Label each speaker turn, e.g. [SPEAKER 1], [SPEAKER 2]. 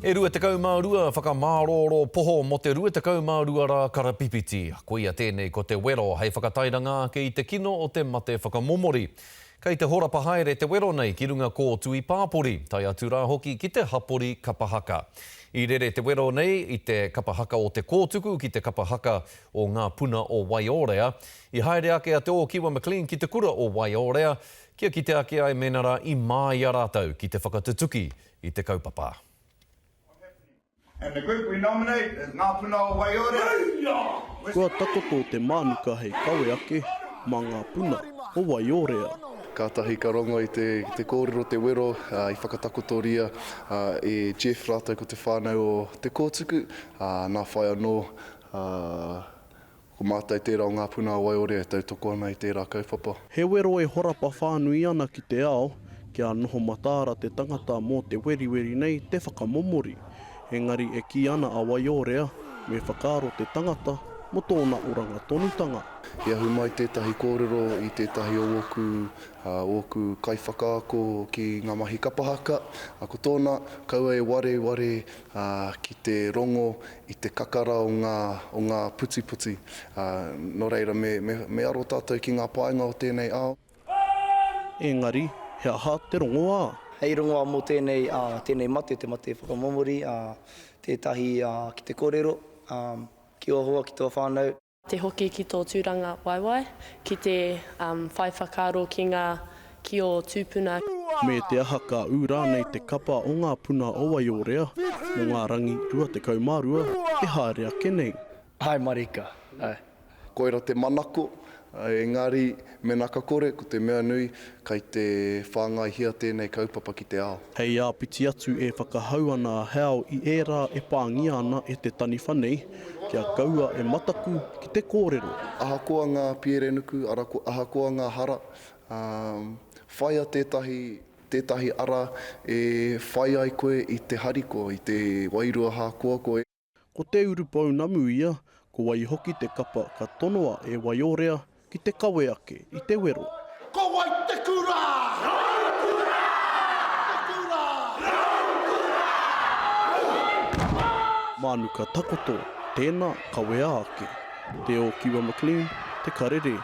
[SPEAKER 1] E rua te kaumārua whakamāroro poho mo te rua te kaumārua rā karapipiti. Koia tēnei ko te wero hei whakatairanga ki te kino o te mate whakamomori. Kei te horapa haere te wero nei ki runga ko tui pāpori, tai atu rā hoki ki te hapori kapahaka. I rere te wero nei i te kapahaka o te kōtuku ki te kapahaka o ngā puna o Waiorea. I haere ake a te o Kiwa McLean ki te kura o Waiorea, kia ki te ake ai menara i māia rātau ki te whakatutuki i te kaupapa.
[SPEAKER 2] And the group we nominate is Ngā Puna o Waiorea.
[SPEAKER 3] Kua takoto te mānuka hei kawe ake mā Ngā Puna o Waiorea.
[SPEAKER 4] Kātahi ka rongo i te kōrero te wero, i whakatakotoria e Jeff rātou ko te whānau o te kōtuku, nā whai anō ko mātai tērā o Ngā Puna o Waiorea, tau toko ana i tērā kaupapa.
[SPEAKER 3] He wero e horapa whānui ana ki te ao, kia noho matāra te tangata mō te weriweri nei te whakamomori. Engari e ki ana a Waiorea me whakaaro te tangata mo tōna oranga tonutanga.
[SPEAKER 4] Ia hu mai tētahi kōrero i tētahi o oku kaiwhakaako ki ngā mahi kapahaka. Ko tōna kaua e ware ki te rongo i te kakara o ngā puti. Nō reira me aro tātou ki ngā paenga o tēnei ao.
[SPEAKER 3] Engari, he aha te rongo ā.
[SPEAKER 5] Hei rongoa mō tēnei mate, te mate whakamomori, tētahi ki te kōrero, ki o hoa ki tō whānau.
[SPEAKER 6] Te hoki ki tō tūranga waiwai, ki te whai whakaaro ki o tūpuna.
[SPEAKER 3] Me te aha ka ura nei te kapa o Ngā Puna o Waiorea, mo ngā rangi rua te kaumārua, e haere ake nei.
[SPEAKER 5] Hai marika.
[SPEAKER 4] Koira te manako, engari me nā kakore, ko te mea nui, kai te whāngai hia tēnei kaupapa ki te ao.
[SPEAKER 3] Hei a piti atu e whakahau ana heao i ērā e pāngia ana e te tani whanei, kia kaua e mataku ki te kōrero.
[SPEAKER 4] Ahakoa ngā pierenuku, ahakoa ngā hara, whaia tētahi ara e whai ai koe i te hariko, i te wairua hakoa koe.
[SPEAKER 3] Ko te urupau namu ia, ko wai hoki te kapa ka tonoa e Waiorea ki te kawe ake i te wero.
[SPEAKER 2] Ko wai te kura!
[SPEAKER 3] Mānuka takoto, tēnā kawe ake. Te o Kiwa McLean, te karere.